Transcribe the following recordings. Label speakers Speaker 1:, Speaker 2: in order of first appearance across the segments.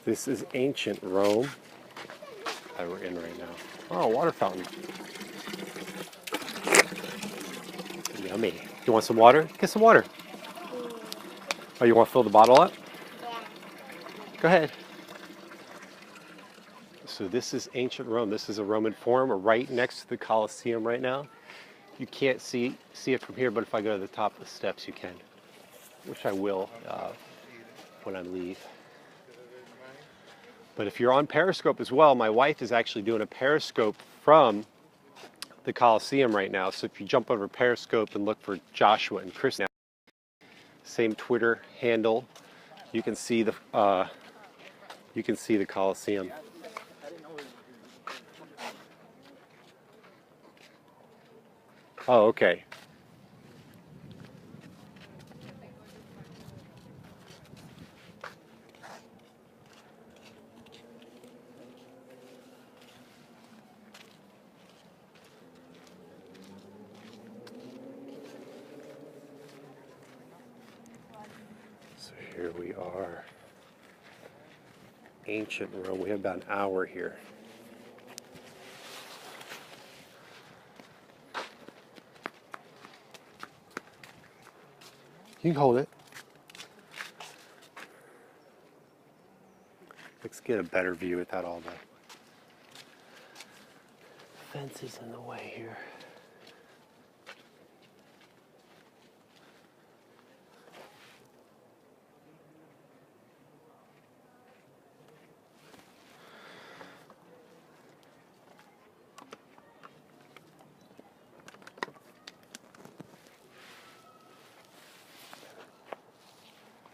Speaker 1: This is ancient Rome that we're in right now. Oh, water fountain. Yummy. You want some water? Get some water. Oh, you want to fill the bottle up?
Speaker 2: Yeah.
Speaker 1: Go ahead. So this is ancient Rome. This is a Roman Forum. We're right next to the Colosseum right now. You can't see it from here, but if I go to the top of the steps, you can. Which I will when I leave. But if you're on Periscope as well, my wife is actually doing a Periscope from the Colosseum right now. So if you jump over Periscope and look for Joshua and Kristy, same Twitter handle, you can see the Colosseum. Oh, okay. So here we are. Ancient Rome. We have about an hour here. You can hold it. Let's get a better view without all the fences in the way here.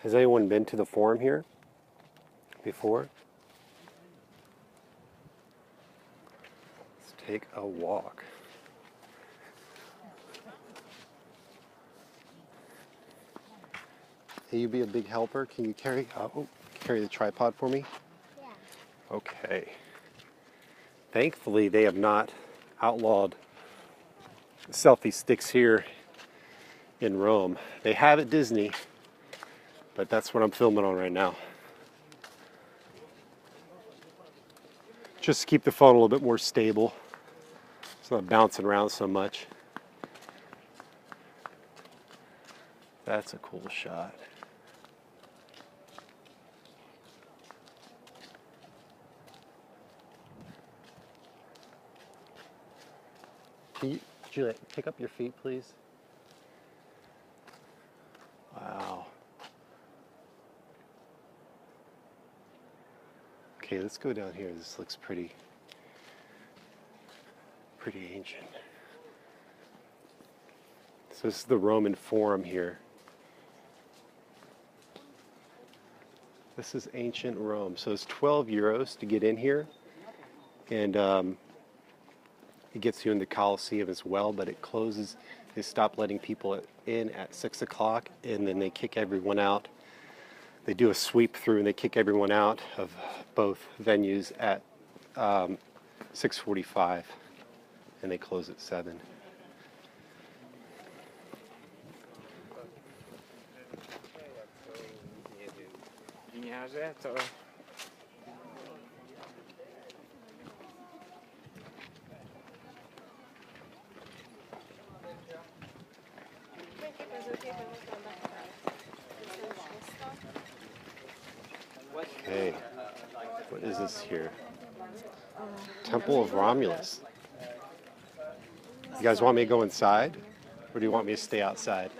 Speaker 1: Has anyone been to the Forum here before? Let's take a walk. Hey, you be a big helper. Can you carry the tripod for me?
Speaker 2: Yeah.
Speaker 1: Okay. Thankfully, they have not outlawed selfie sticks here in Rome. They have at Disney, but that's what I'm filming on right now. Just to keep the phone a little bit more stable. It's not bouncing around so much. That's a cool shot. Can you, Juliet, pick up your feet, please? Wow. Okay, let's go down here. This looks pretty ancient. So this is the Roman Forum here. This is ancient Rome. So it's 12 euros to get in here. And it gets you in the Colosseum as well, but it closes. They stop letting people in at 6 o'clock, and then they kick everyone out. They do a sweep through, and they kick everyone out of both venues at 6:45, and they close at 7. Okay, what is this here? Temple of Romulus. You guys want me to go inside, or do you want me to stay outside?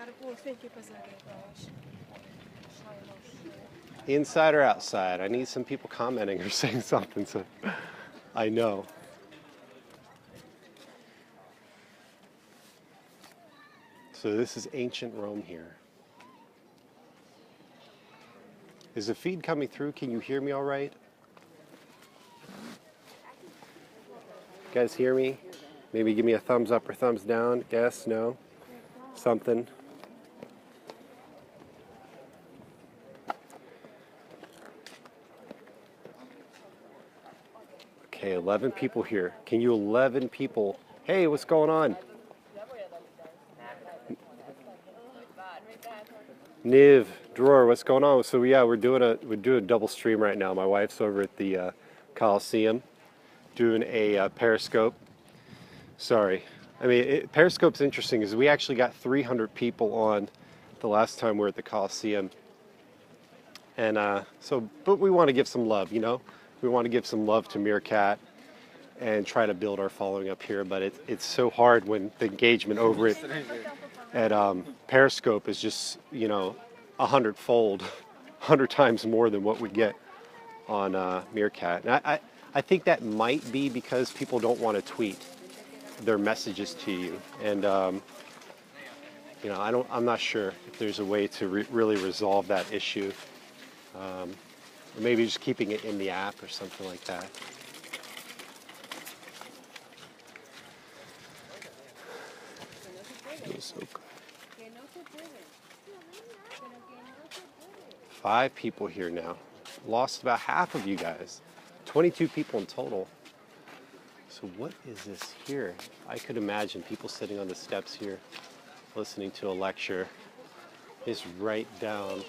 Speaker 1: Inside or outside? I need some people commenting or saying something so I know. So this is ancient Rome here. Is the feed coming through? Can you hear me all right? You guys hear me? Maybe give me a thumbs up or thumbs down. Yes, no, something. Okay, 11 people here. Can you 11 people? Hey, what's going on? Niv, Drawer, what's going on? So yeah, we're doing a double stream right now. My wife's over at the Coliseum doing a Periscope. Sorry, I mean Periscope's interesting because we actually got 300 people on the last time we were at the Coliseum, and but we want to give some love, you know. We want to give some love to Meerkat and try to build our following up here, but it's so hard when the engagement over it at Periscope is just, you know, 100-fold, 100 times more than what we get on Meerkat. And I think that might be because people don't want to tweet their messages to you, and you know, I'm not sure if there's a way to really resolve that issue. Or maybe just keeping it in the app or something like that. So 5 people here now. Lost about half of you guys. 22 people in total. So what is this here? I could imagine people sitting on the steps here listening to a lecture. Is right down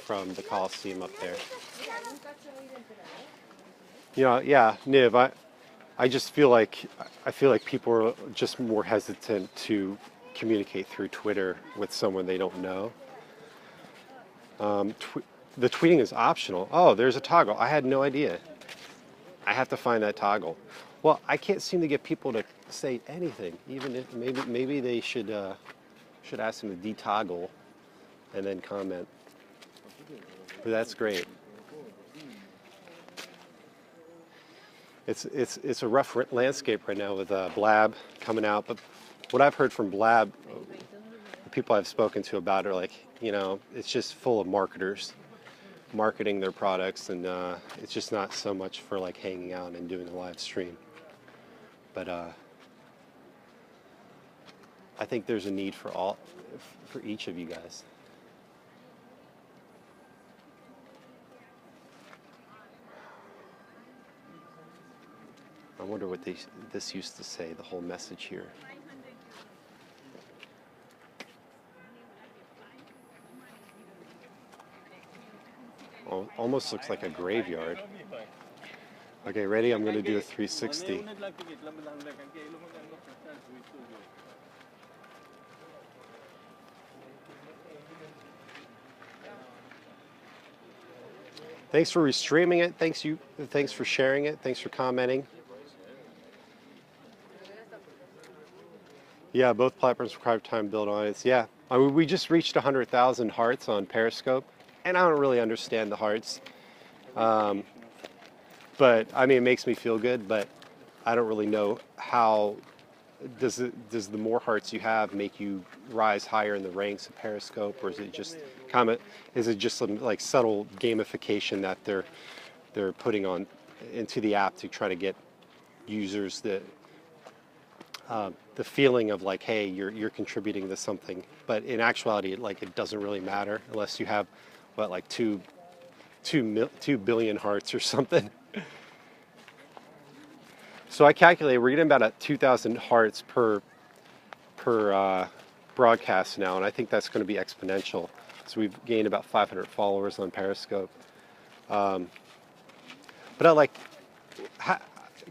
Speaker 1: from the Coliseum up there. You know, yeah, Niv, I just feel like people are just more hesitant to communicate through Twitter with someone they don't know. The tweeting is optional. Oh, there's a toggle. I had no idea. I have to find that toggle. Well, I can't seem to get people to say anything. Even if maybe they should ask them to detoggle and then comment. But that's great. It's a rough landscape right now with Blab coming out. But what I've heard from Blab, the people I've spoken to about it are like, you know, it's just full of marketers marketing their products, and it's just not so much for like hanging out and doing a live stream. But I think there's a need for each of you guys. I wonder what this used to say, the whole message here. Oh, almost looks like a graveyard. Okay, ready? I'm going to do a 360. Thanks for restreaming it. Thanks for sharing it. Thanks for commenting. Yeah, both platforms require time to build audience. Yeah, I mean, we just reached 100,000 hearts on Periscope, and I don't really understand the hearts. But I mean, it makes me feel good, but I don't really know how does the more hearts you have make you rise higher in the ranks of Periscope, or is it just some like subtle gamification that they're putting on into the app to try to get users the feeling of like, hey, you're contributing to something, but in actuality, it doesn't really matter unless you have what, like 2 billion hearts or something. So I calculate we're getting about 2,000 hearts per broadcast now, and I think that's going to be exponential. So we've gained about 500 followers on Periscope. But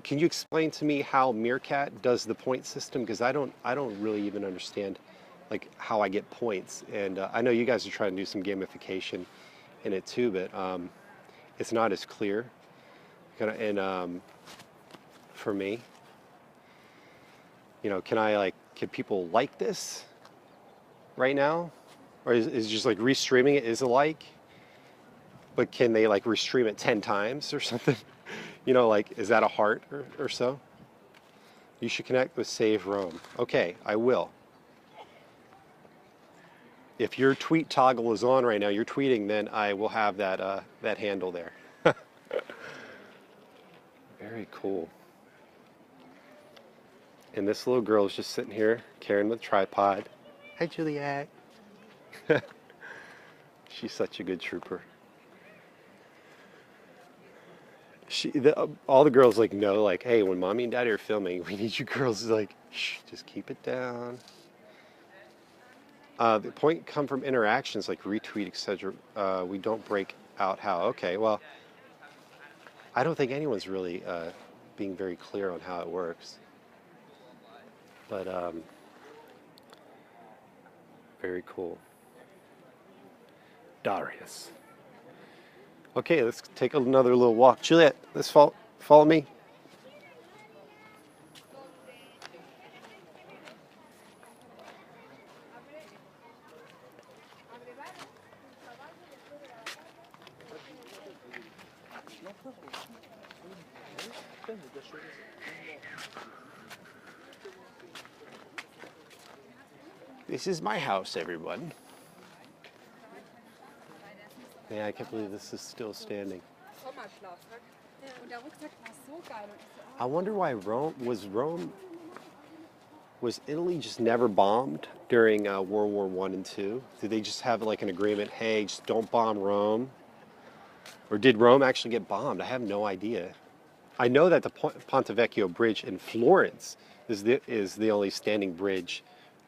Speaker 1: can you explain to me how Meerkat does the point system? Because I don't really even understand like how I get points. And I know you guys are trying to do some gamification in it too, but it's not as clear. And for me, you know, can people like this right now? Or is just like restreaming it is a like? But can they like restream it 10 times or something? You know, like, is that a heart or so? You should connect with Save Rome. Okay, I will. If your tweet toggle is on right now, you're tweeting, then I will have that that handle there. Very cool. And this little girl is just sitting here carrying the tripod. Hi, Juliet. She's such a good trooper. All the girls know, like, hey, when mommy and daddy are filming, we need you girls to shh, just keep it down. The point come from interactions like retweet, etc. We don't break out how. Okay, well, I don't think anyone's really being very clear on how it works. But very cool. Darius. Okay, let's take another little walk. Juliet, let's follow me. This is my house, everyone. Yeah, I can't believe this is still standing. I wonder why Rome was Italy just never bombed during World War I and II? Did they just have like an agreement, hey, just don't bomb Rome? Or did Rome actually get bombed? I have no idea. I know that the Ponte Vecchio Bridge in Florence is the only standing bridge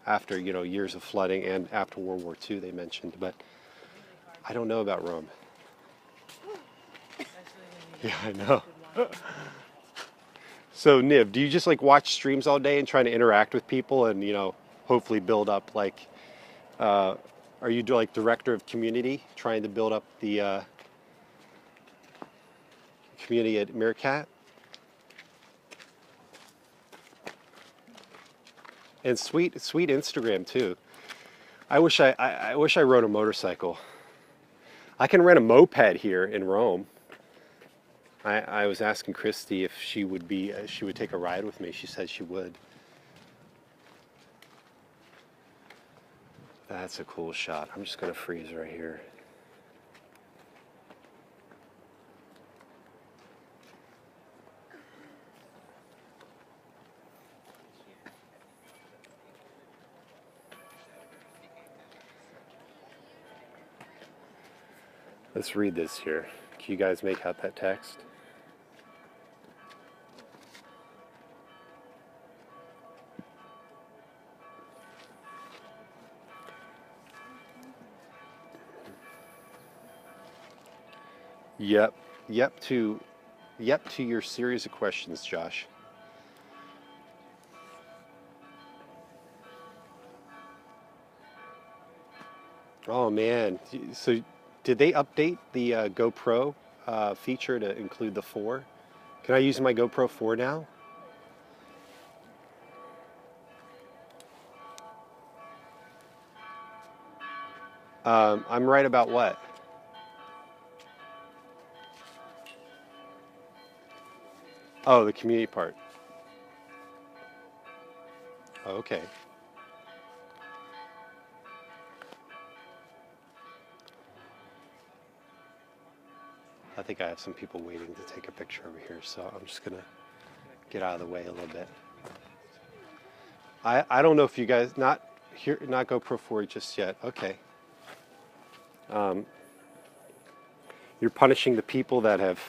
Speaker 1: after, you know, years of flooding and after World War II they mentioned, but I don't know about Rome. Yeah, I know. So Niv, do you just like watch streams all day and try to interact with people and, you know, hopefully build up like, are you like director of community trying to build up the community at Meerkat? And sweet Instagram too. I wish I rode a motorcycle. I can rent a moped here in Rome. I was asking Kristy if she would take a ride with me. She said she would. That's a cool shot. I'm just gonna freeze right here. Let's read this here. Can you guys make out that text? Yep to your series of questions, Josh. Oh man, so did they update the GoPro feature to include the 4? Can I use my GoPro 4 now? I'm right about what? Oh, the community part. Oh, okay. I think I have some people waiting to take a picture over here, so I'm just gonna get out of the way a little bit. I don't know if you guys not GoPro 4 just yet. Okay. You're punishing the people that have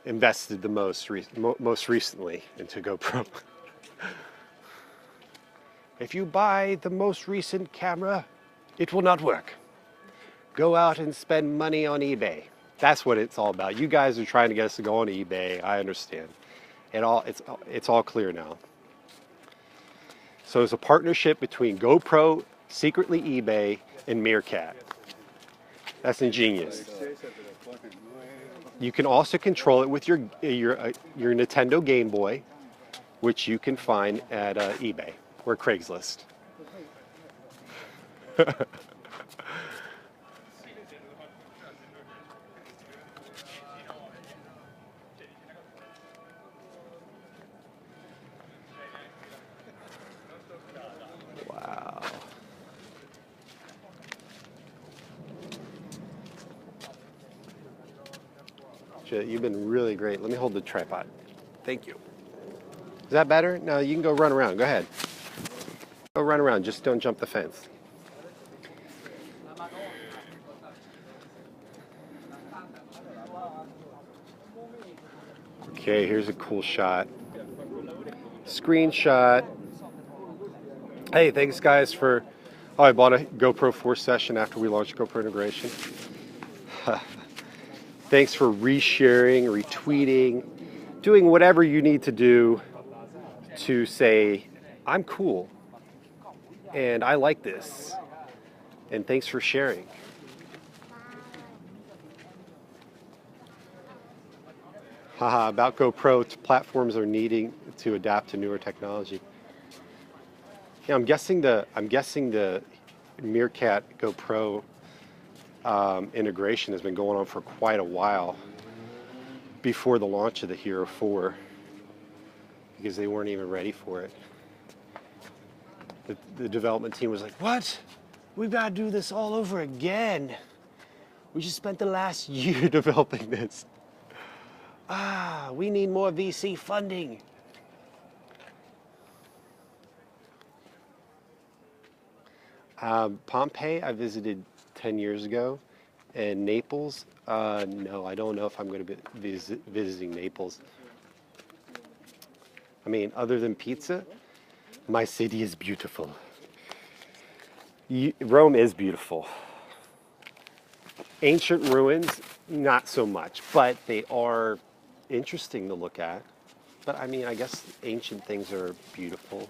Speaker 1: invested the most recently into GoPro. If you buy the most recent camera, it will not work. Go out and spend money on eBay. That's what it's all about. You guys are trying to get us to go on eBay. I understand. It's all clear now. So it's a partnership between GoPro, secretly eBay, and Meerkat. That's ingenious. You can also control it with your Nintendo Game Boy, which you can find at eBay or Craigslist. Wow. You've been really great. Let me hold the tripod. Thank you. Is that better? No, you can go run around. Go ahead. Go run around. Just don't jump the fence. Okay, here's a cool shot. Screenshot. Hey, thanks guys for. Oh, I bought a GoPro 4 session after we launched GoPro integration. Thanks for resharing, retweeting, doing whatever you need to do to say, I'm cool and I like this. And thanks for sharing. Haha, about GoPro, platforms are needing to adapt to newer technology. Yeah, I'm guessing the Meerkat GoPro integration has been going on for quite a while before the launch of the Hero 4 because they weren't even ready for it. The development team was like, what? We've got to do this all over again. We just spent the last year developing this. We need more VC funding. Pompeii, I visited 10 years ago. And Naples, no, I don't know if I'm going to be visiting Naples. I mean, other than pizza, my city is beautiful. Rome is beautiful. Ancient ruins, not so much, but they are interesting to look at. But I mean, I guess ancient things are beautiful.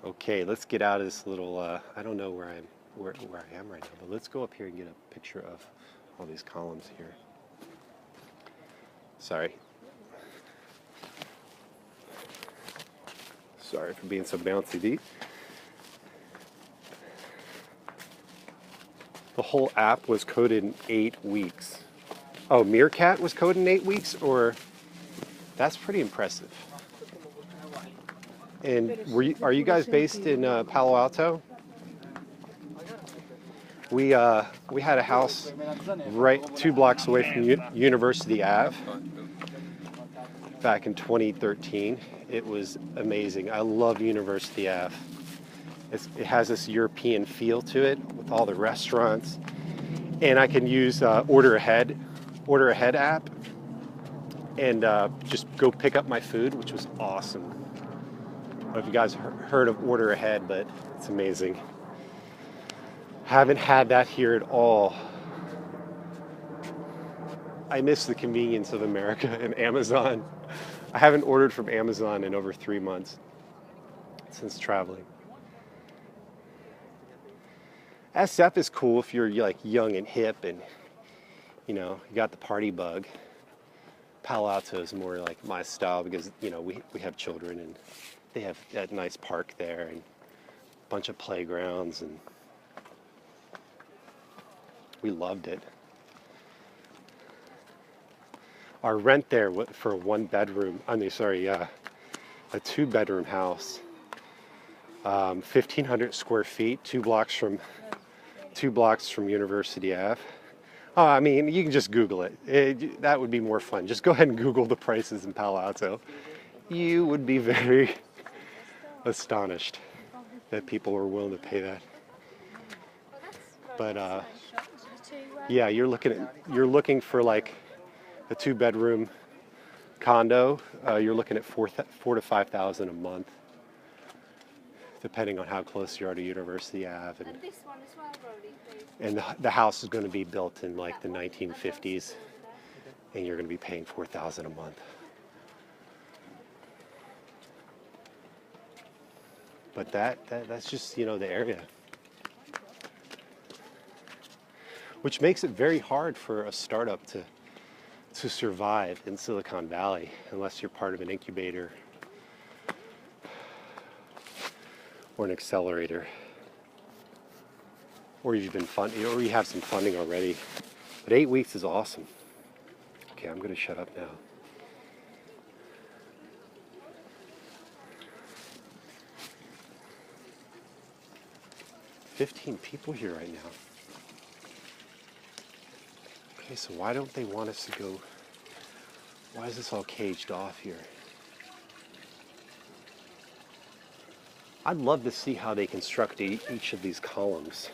Speaker 1: Okay, let's get out of this little, I don't know where I am right now, but let's go up here and get a picture of all these columns here. Sorry. Sorry for being so bouncy. The whole app was coded in 8 weeks. Oh, Meerkat was coded in 8 weeks? Or that's pretty impressive. And are you guys based in Palo Alto? We had a house right 2 blocks away from University Ave back in 2013. It was amazing. I love University Ave. It has this European feel to it with all the restaurants, and I can use order ahead app and just go pick up my food, which was awesome. I don't know if you guys heard of order ahead, but it's amazing. Haven't had that here at all. I miss the convenience of America and Amazon. I haven't ordered from Amazon in over 3 months since traveling. SF is cool if you're like young and hip and you got the party bug. Palo Alto is more like my style because we have children and they have that nice park there and a bunch of playgrounds, and we loved it. Our rent there for a 2-bedroom house, 1,500 square feet, 2 blocks from University Ave. Oh, I mean, you can just Google it. That would be more fun. Just go ahead and Google the prices in Palo Alto. You would be very astonished that people were willing to pay that. But yeah, you're looking for like a 2-bedroom condo. You're looking at $4,000 to $5,000 a month, depending on how close you are to University Ave.
Speaker 2: And this one as well, Brody, please.
Speaker 1: And the house is going to be built in like the 1950s, and you're going to be paying $4,000 a month. But that's just the area, which makes it very hard for a startup to survive in Silicon Valley unless you're part of an incubator or an accelerator, or you've been funded, or you have some funding already. But 8 weeks is awesome. Okay, I'm going to shut up now. $15 people here right now. Okay, so why don't they want us to go? Why is this all caged off here? I'd love to see how they construct each of these columns.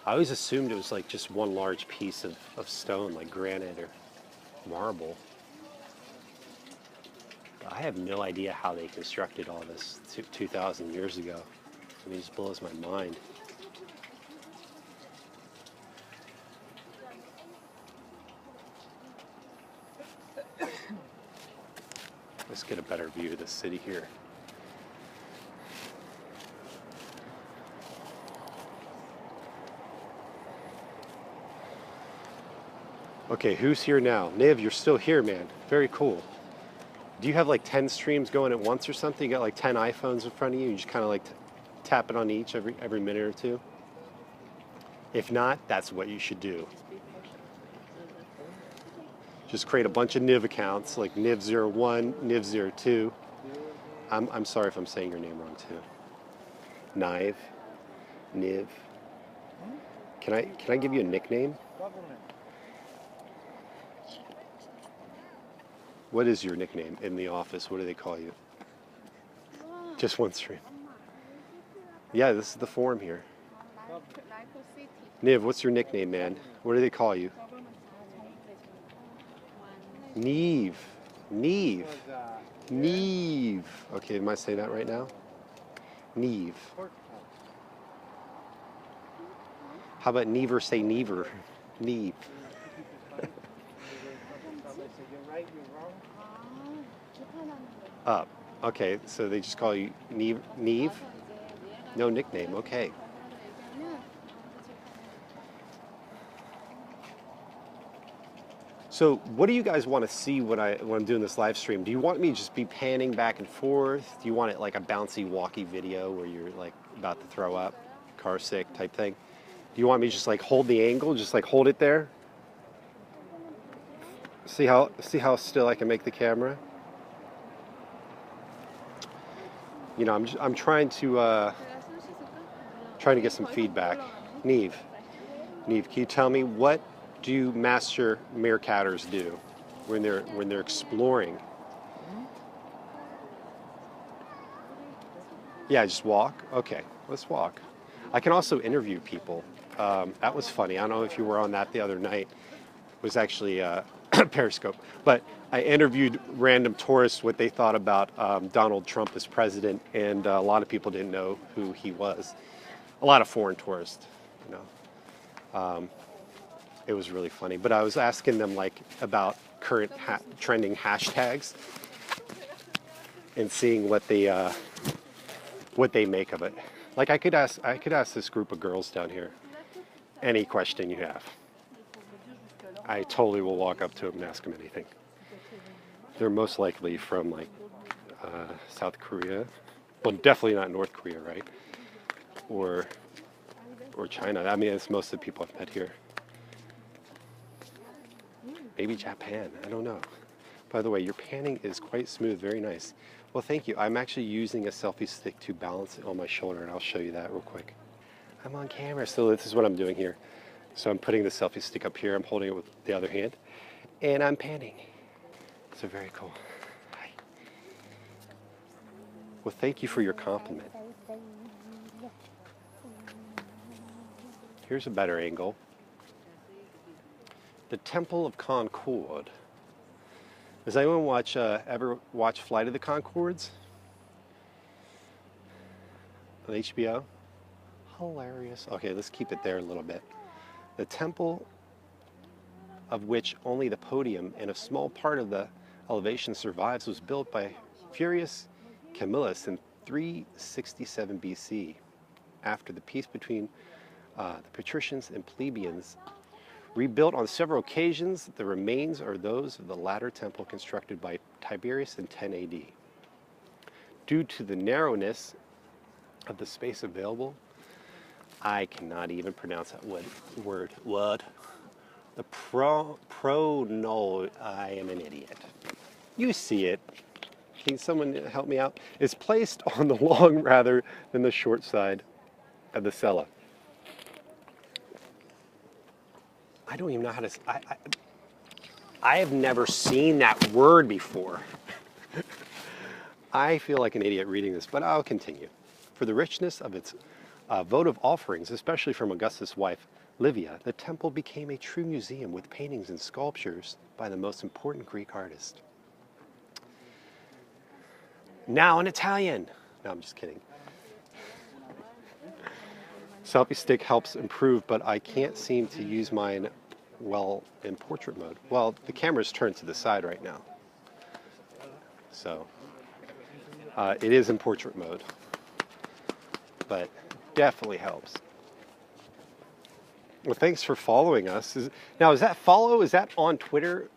Speaker 1: I always assumed it was like just one large piece of stone, like granite or marble. But I have no idea how they constructed all this 2,000 years ago. I mean, it just blows my mind. Let's get a better view of the city here. Okay, who's here now? Niv, you're still here, man. Very cool. Do you have like 10 streams going at once or something? You got like 10 iPhones in front of you? You just kind of like tap it on each every minute or two? If not, that's what you should do. Just create a bunch of Niv accounts, like Niv01, Niv02. I'm sorry if I'm saying your name wrong too. Niv, Niv. Can I give you a nickname? What is your nickname in the office? What do they call you? Just one stream. Yeah, this is the forum here. Niv, what's your nickname, man? What do they call you? Neve. Neve. Neve. Okay, am I saying that right now? Neve. How about never say never? Neve. Up. Okay, so they just call you Neve? Neve? No nickname, okay. So what do you guys want to see when I'm doing this live stream? Do you want me to just be panning back and forth? Do you want it like a bouncy walkie video where you're like about to throw up, car sick type thing? Do you want me to just like hold the angle, just like hold it there? See how still I can make the camera? You know, I'm trying to get some feedback. Neve, can you tell me what do master meerkatters do when they're exploring? Yeah, just walk. Okay, let's walk. I can also interview people. That was funny. I don't know if you were on that the other night. It was actually Periscope, but I interviewed random tourists what they thought about Donald Trump as president, and a lot of people didn't know who he was. A lot of foreign tourists, you know. It was really funny, but I was asking them like about current trending hashtags and seeing what they make of it. Like I could ask this group of girls down here any question you have. I totally will walk up to them and ask them anything. They're most likely from like South Korea, well, definitely not North Korea, right? Or China. I mean, it's most of the people I've met here. Maybe Japan. I don't know. By the way, your panning is quite smooth. Very nice. Well, thank you. I'm actually using a selfie stick to balance it on my shoulder, and I'll show you that real quick. I'm on camera, so this is what I'm doing here. So I'm putting the selfie stick up here. I'm holding it with the other hand, and I'm panning. So very cool. Hi. Well, thank you for your compliment. Here's a better angle. The Temple of Concord. Does anyone ever watch Flight of the Conchords on HBO? Hilarious. Okay, let's keep it there a little bit. The temple, of which only the podium and a small part of the elevation survives, was built by Furius Camillus in 367 BC, after the peace between the patricians and plebeians. Rebuilt on several occasions, the remains are those of the latter temple constructed by Tiberius in 10 AD. Due to the narrowness of the space available, I cannot even pronounce that word. What? The no, I am an idiot. You see it. Can someone help me out? It's placed on the long rather than the short side of the cella. I don't even know how to. I have never seen that word before. I feel like an idiot reading this, but I'll continue. For the richness of its votive offerings, especially from Augustus' wife, Livia, the temple became a true museum with paintings and sculptures by the most important Greek artist. Now in Italian. No, I'm just kidding. Selfie stick helps improve, but I can't seem to use mine well in portrait mode. Well, the camera's turned to the side right now. So it is in portrait mode, but definitely helps. Well, thanks for following us. Now, is that follow? Is that on Twitter,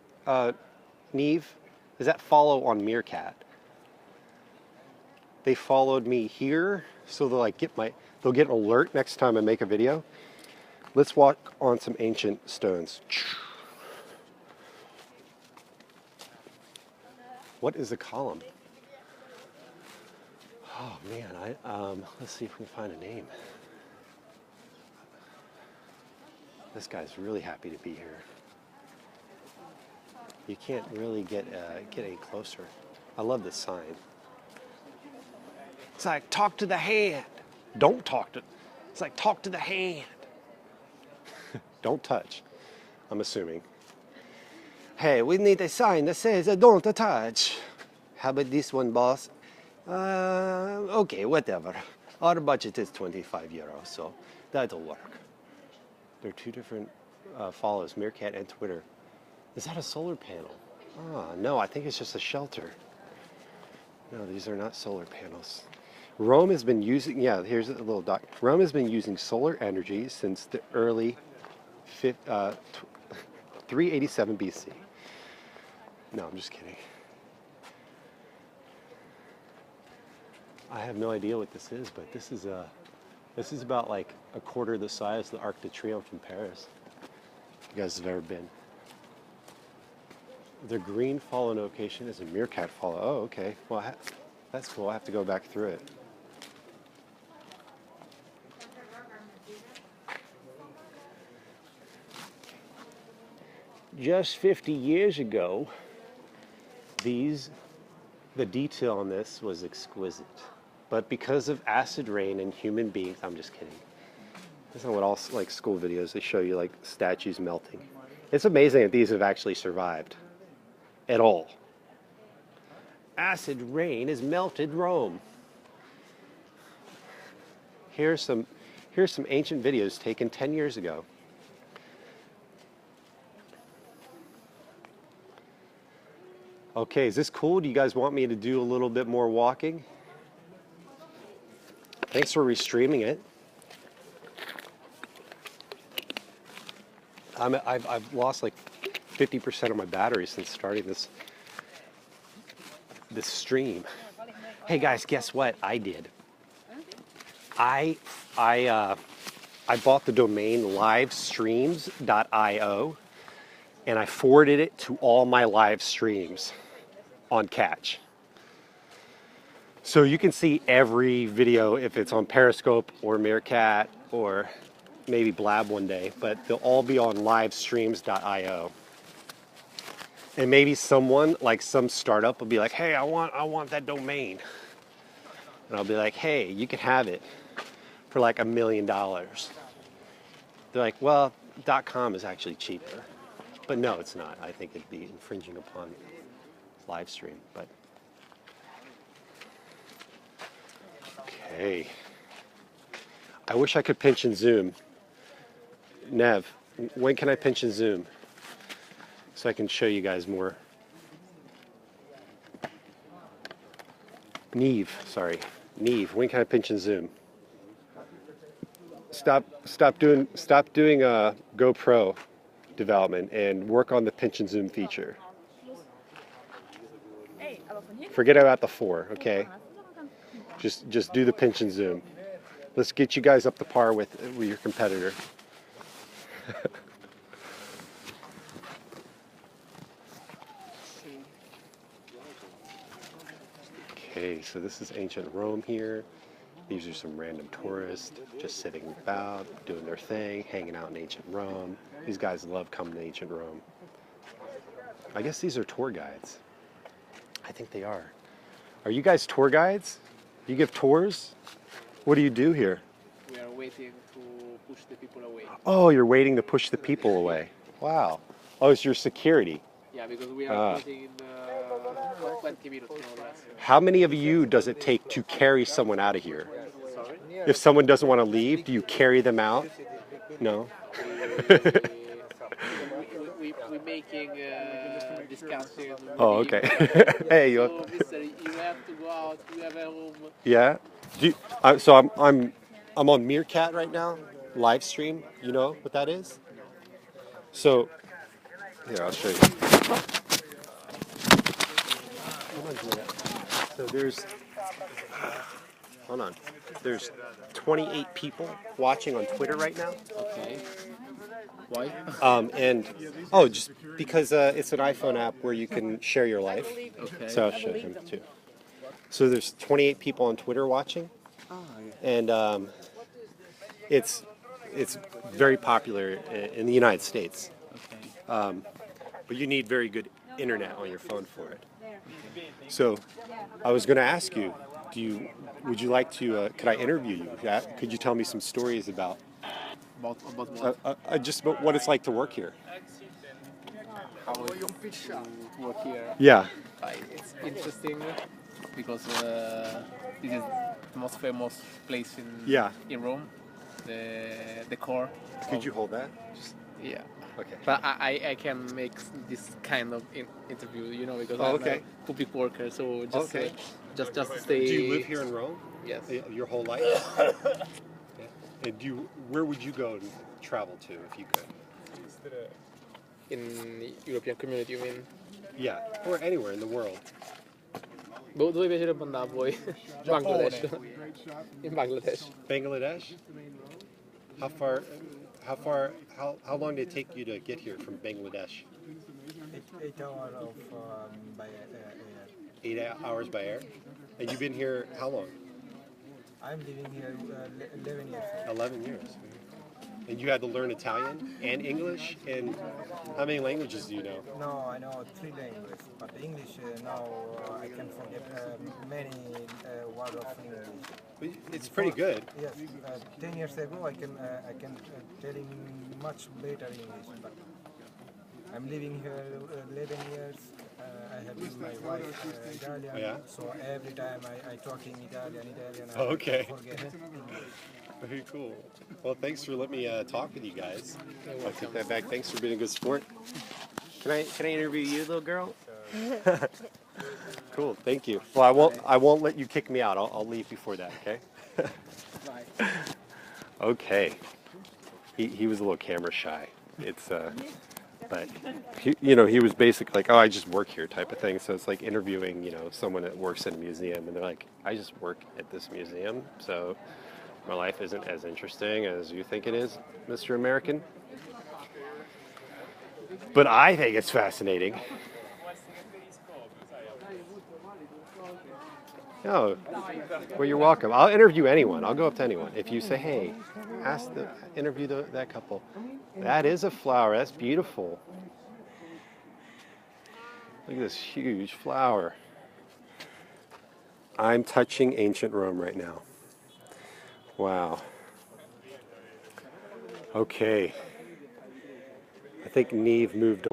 Speaker 1: Neve? Is that follow on Meerkat? They followed me here, so they'll like they'll get an alert next time I make a video. Let's walk on some ancient stones. What is a column? Oh man, let's see if we can find a name. This guy's really happy to be here. You can't really get any closer. I love this sign. It's like, talk to the hand. Don't talk to, it's like, talk to the hand. Don't touch, I'm assuming. Hey, we need a sign that says, don't touch. How about this one, boss? Okay, whatever. Our budget is 25 euros, so that'll work. There are two different follows, Meerkat and Twitter. Is that a solar panel? No, I think it's just a shelter. No, these are not solar panels. Rome has been using, yeah, here's a little doc. Rome has been using solar energy since the early 387 BC. No, I'm just kidding. I have no idea what this is, but this is about like a quarter the size of the Arc de Triomphe in Paris. You guys have ever been? The green follow location is a Meerkat follow. Oh, okay. Well, that's cool. I have to go back through it. Just 50 years ago, the detail on this was exquisite. But because of acid rain and human beings, I'm just kidding. That's not what all like school videos, they show you like statues melting. It's amazing that these have actually survived at all. Acid rain has melted Rome. Here's some ancient videos taken 10 years ago. Okay, is this cool? Do you guys want me to do a little bit more walking? Thanks for restreaming it. I've lost like 50% of my battery since starting this stream. Hey guys, guess what I did? I bought the domain livestreams.io and I forwarded it to all my live streams on Catch. So you can see every video if it's on Periscope or Meerkat or maybe Blab one day, but they'll all be on livestreams.io. And maybe someone, like some startup, will be like, hey, I want that domain. And I'll be like, hey, you can have it for like $1 million. They're like, well, .com is actually cheaper. But no, it's not. I think it'd be infringing upon live stream, but. Okay. I wish I could pinch and zoom. Nev, when can I pinch and zoom? So I can show you guys more. Neve, when can I pinch and zoom? Stop doing GoPro development and work on the pinch and zoom feature. Forget about the 4, okay? Just do the pinch and zoom. Let's get you guys up to par with your competitor. Okay, so this is ancient Rome here. These are some random tourists just sitting about, doing their thing, hanging out in ancient Rome. These guys love coming to ancient Rome. I guess these are tour guides. I think they are. Are you guys tour guides? You give tours? What do you do here?
Speaker 3: We are waiting to push the people away.
Speaker 1: Oh, you're waiting to push the people away. Wow. Oh, it's your security.
Speaker 3: Yeah, because we are closing in 20 minutes more or less.
Speaker 1: How many of you does it take to carry someone out of here?
Speaker 3: Sorry?
Speaker 1: If someone doesn't want to leave, do you carry them out? No.
Speaker 3: We're making discussion.
Speaker 1: Oh, okay. Hey, you.
Speaker 3: So, mister, you have to go out. You have a room.
Speaker 1: Yeah. So I'm on Meerkat right now, live stream. You know what that is? So here, I'll show you. Hold on, Julia. So hold on. There's 28 people watching on Twitter right now.
Speaker 3: Okay. Why?
Speaker 1: Just because it's an iPhone app where you can share your life.
Speaker 3: Okay.
Speaker 1: So I'll show him too. So there's 28 people on Twitter watching, and it's very popular in the United States.
Speaker 3: Okay.
Speaker 1: But you need very good internet on your phone for it. So I was going to ask you, would you like to? Could I interview you? Could you tell me some stories about
Speaker 3: About
Speaker 1: just about what it's like to work here?
Speaker 3: how it is to work here.
Speaker 1: Yeah.
Speaker 3: It's interesting because this is the most famous place in Rome, the core.
Speaker 1: Could you hold that?
Speaker 3: Yeah.
Speaker 1: Okay.
Speaker 3: But I can make this kind of interview, because I'm
Speaker 1: okay.
Speaker 3: a public worker, so
Speaker 1: Okay.
Speaker 3: Just stay.
Speaker 1: Do you live here in Rome?
Speaker 3: Yes.
Speaker 1: Your whole life? Yeah. And where would you go and travel to if you could?
Speaker 3: In European community, you mean?
Speaker 1: Yeah, or anywhere in the world.
Speaker 3: Dove piacerebbe andare a voi? Bangladesh. In Bangladesh.
Speaker 1: Bangladesh? How long did it take you to get here from Bangladesh?
Speaker 4: 8 hours of by air.
Speaker 1: 8 hours by air? And you've been here how long?
Speaker 4: I'm living here 11 years.
Speaker 1: 11 years. And you had to learn Italian and English? And how many languages do you know?
Speaker 4: No, I know 3 languages, but English now I can forget many words of English.
Speaker 1: It's pretty good.
Speaker 4: Yes, 10 years ago I can telling much better English, but I'm living here 11 years. I have my wife Italian,
Speaker 1: Yeah.
Speaker 4: so every time I talk in Italian,
Speaker 1: Okay.
Speaker 4: I forget English.
Speaker 1: Very cool. Well, thanks for letting me talk with you guys. I'll take that back. Thanks for being a good sport. Can I interview you, little girl? Cool. Thank you. Well, I won't let you kick me out. I'll leave before that. Okay.
Speaker 3: Bye.
Speaker 1: Okay. He was a little camera shy. But he was basically like, oh, I just work here type of thing. So it's like interviewing, someone that works at a museum, and they're like, I just work at this museum, so my life isn't as interesting as you think it is, Mr. American. But I think it's fascinating. Oh, well, you're welcome. I'll interview anyone. I'll go up to anyone. If you say, hey, interview that couple. That is a flower. That's beautiful. Look at this huge flower. I'm touching ancient Rome right now. Wow. Okay. I think Neve moved.